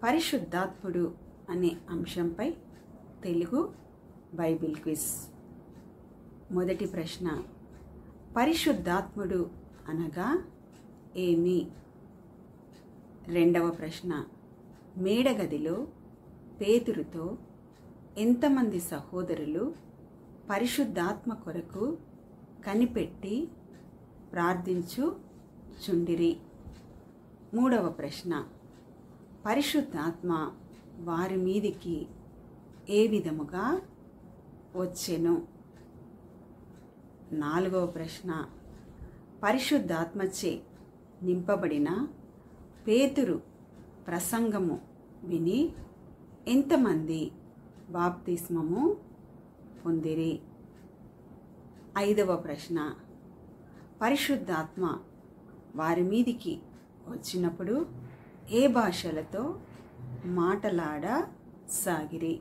పరిశుద్ధాత్ముడు అనే అంశంపై తెలుగు బైబిల్ క్విజ్. మొదటి ప్రశ్న, పరిశుద్ధాత్ముడు అనగా ఏమి? రెండవ ప్రశ్న, మేడగదిలో పేతురుతో ఎంతమంది సహోదరులు పరిశుద్ధాత్మ కొరకు కనిపెట్టి ప్రార్థించుచుండిరి? మూడవ ప్రశ్న, పరిశుద్ధాత్మ వారి మీదికి ఏ విధముగా వచ్చెను? నాలుగవ ప్రశ్న, పరిశుద్ధాత్మచే నింపబడిన పేతురు ప్రసంగము విని ఎంతమంది బాప్తిస్మము పొందిరి? ఐదవ ప్రశ్న, పరిశుద్ధాత్మ వారి మీదికి వచ్చినప్పుడు ఏ భాషలతో మాటలాడసాగిరి?